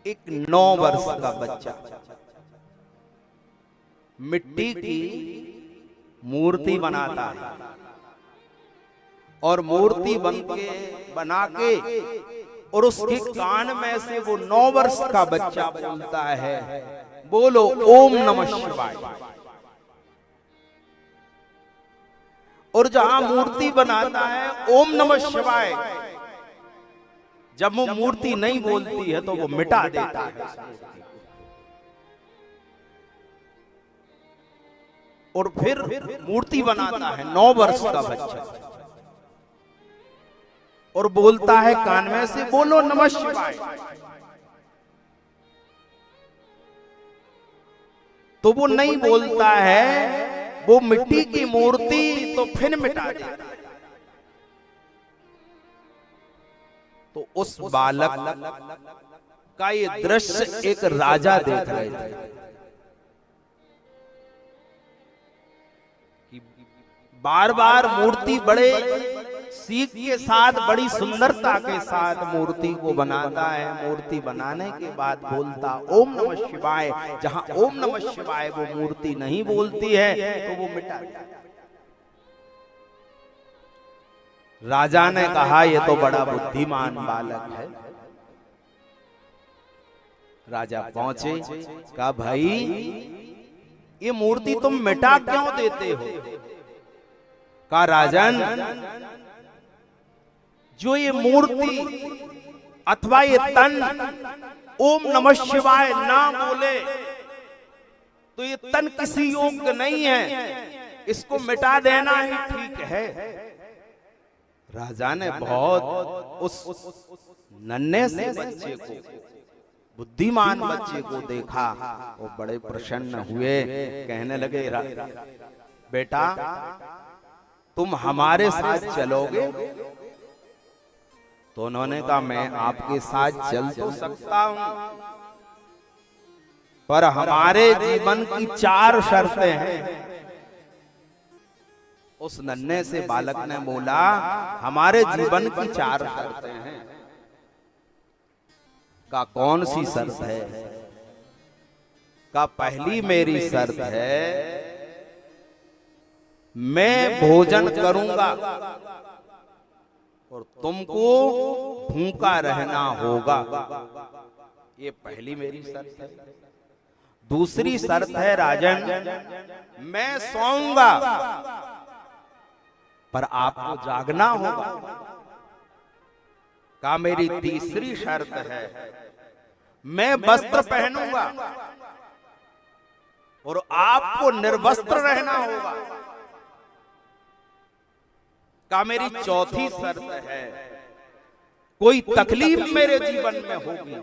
एक 9 वर्ष का बच्चा मिट्टी की मूर्ति बनाता है और मूर्ति बना के और उसके कान में से वो 9 वर्ष का बच्चा बोलता है, बोलो ओम नमः शिवाय। और जहां मूर्ति बनाता है ओम नमः शिवाय, जब वो मूर्ति नहीं बोलती है तो वो मिटा देता है। और फिर मूर्ति बनाता है 9 वर्ष का बच्चा और बोलता है कान में से, बोलो नमः शिवाय। तो वो नहीं बोलता है, वो मिट्टी की मूर्ति तो फिर मिटा देता है। तो उस बालक का ये दृश्य एक राजा देख रहे थे कि बार बार मूर्ति बड़े सीख के साथ, बड़ी सुंदरता के साथ मूर्ति को बनाता है। मूर्ति बनाने के बाद बोलता ओम नमः शिवाय। जहां ओम नमः शिवाय वो मूर्ति नहीं बोलती है तो वो मिटा देता है। राजा ने कहा ये तो बड़ा बुद्धिमान बालक है। राजा पहुंचे, कहा भाई ये मूर्ति तुम मिटा क्यों देते हो? कहा राजन, जो ये मूर्ति अथवा ये तन ओम नमः शिवाय ना बोले तो ये तन किसी योग्य नहीं है, इसको मिटा देना ही ठीक है। राजा ने बहुत उस नन्हे से बच्चे को, बुद्धिमान बच्चे को देखा, वो बड़े प्रसन्न हुए। कहने लगे बेटा तुम हमारे साथ चलोगे? तो उन्होंने कहा मैं आपके साथ चल तो सकता हूं, पर हमारे जीवन की 4 शर्तें हैं। उस नन्हे से बालक ने बोला हमारे जीवन की 4 शर्तें हैं। का कौन सी शर्त है? का पहली मेरी शर्त है मैं भोजन करूंगा और तुमको भूखा रहना होगा। ये पहली मेरी शर्त है। दूसरी शर्त है राजन मैं सोऊंगा पर आपको जागना होगा। का मेरी तीसरी शर्त है मैं वस्त्र पहनूंगा और आपको निर्वस्त्र रहना होगा। का मेरी चौथी शर्त है कोई तकलीफ मेरे जीवन में होगी,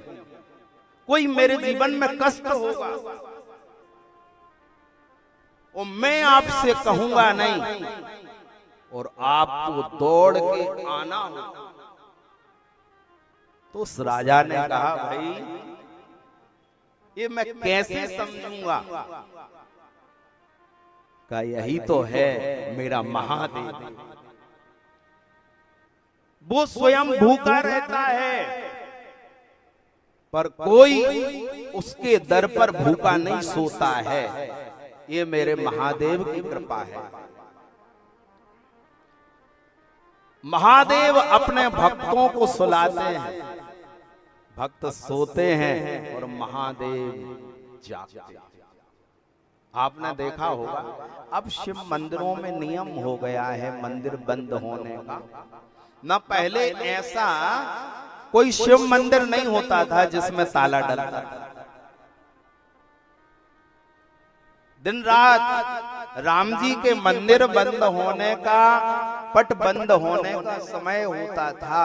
कोई मेरे जीवन में कष्ट होगा और मैं आपसे कहूंगा नहीं और आपको दौड़ के आना होगा। तो उस राजा ने कहा भाई ये मैं कैसे समझूंगा? का यही तो है मेरा महादेव। वो स्वयं भूखा रहता है पर कोई उसके दर पर भूखा नहीं सोता है। ये मेरे महादेव की कृपा है। महादेव अपने भक्तों को सुलाते हैं, भक्त सोते हैं और महादेव जागते हैं। आपने देखा होगा अब शिव मंदिरों में नियम हो गया है मंदिर बंद होने का। न पहले ऐसा कोई शिव मंदिर नहीं होता था जिसमें ताला डलता था। दिन रात राम जी के मंदिर बंद होने का, पट बंद होने का समय होता था,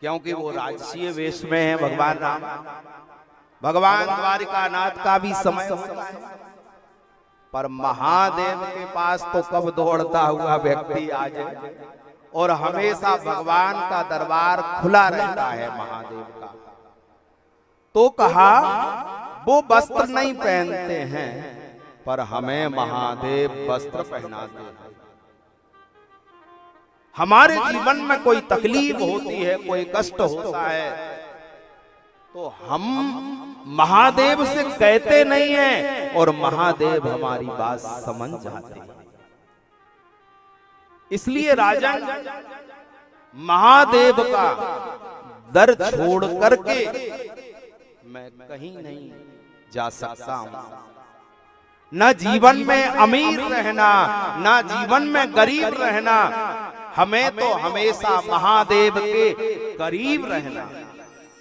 क्योंकि वो राजसीय वेश में है भगवान राम। भगवान द्वारिकानाथ का भी समय होता है, पर महादेव के पास तो कब दौड़ता हुआ व्यक्ति आ जाए और हमेशा भगवान का दरबार खुला रहता है महादेव का। तो कहा वो वस्त्र नहीं पहनते हैं पर हमें महादेव वस्त्र पहनाते हैं। हमारे जीवन में कोई तकलीफ होती है, कोई कष्ट होता है तो हम महादेव से कहते नहीं हैं और महादेव हमारी बात समझ जाते हैं। इसलिए राजन महादेव का दर छोड़ करके मैं कहीं नहीं जा सकता हूं। न जीवन में अमीर रहना, न जीवन में गरीब रहना, हमें तो हमेशा महादेव के करीब रहना,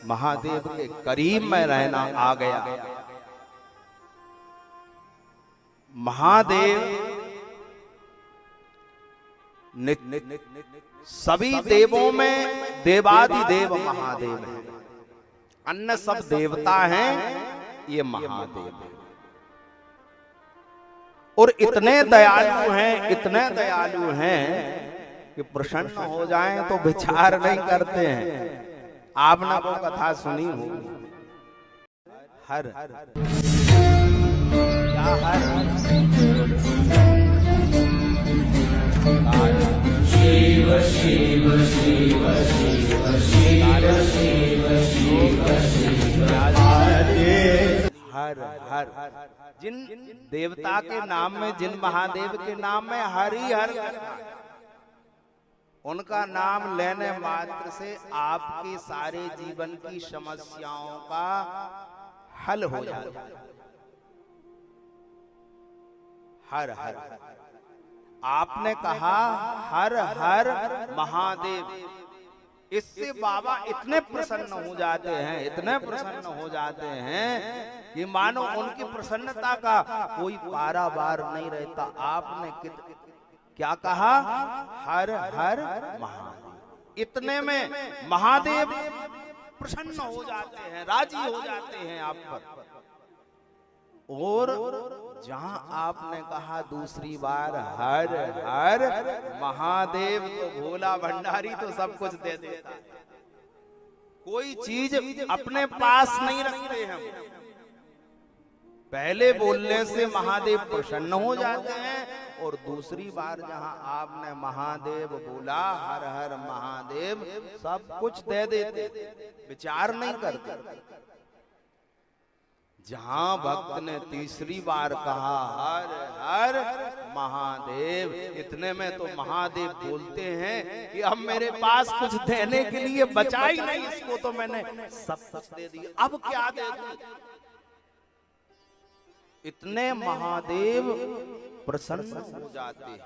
महादेव के करीब में रहना आ गया। महादेव सभी देवों में देवादिदेव महादेव है, अन्य सब देवता हैं, ये महादेव है। और इतने दयालु हैं, इतने दयालु हैं कि प्रसन्न हो जाएं तो विचार नहीं करते हैं। आपने वो कथा सुनी हो, हर क्या हर शिव शिव शिव शिव शिव शिव शिव हर हर जिन देवता के नाम में, जिन महादेव के नाम में हरि हर, उनका नाम लेने मात्र से आपके सारे जीवन की समस्याओं का हल हो जाता है। हर हर आपने कहा हर हर महादेव, इससे बाबा इतने प्रसन्न हो जाते हैं, इतने प्रसन्न हो जाते हैं कि मानो उनकी प्रसन्नता का कोई पारावार नहीं रहता। आपने क्या कहा? हर हर महादेव। इतने में महादेव प्रसन्न हो जाते हैं, राजी हो जाते हैं आप पर। और जहां आपने कहा दूसरी बार हर हर महादेव, तो भोला भंडारी तो सब कुछ दे देता, कोई चीज अपने पास नहीं रखते हम। पहले बोलने से महादेव प्रसन्न हो जाते हैं, और दूसरी बार जहां आपने महादेव बोला, हर हर महादेव, सब कुछ दे देते, विचार नहीं करते। जहां भक्त ने तीसरी बार कहा हर हर महादेव, इतने में तो महादेव बोलते हैं कि अब मेरे पास कुछ देने के लिए बचा ही नहीं, इसको तो मैंने सब कुछ दे दिया, अब क्या दे दूं। इतने महादेव प्रसन्न हो जाते हैं।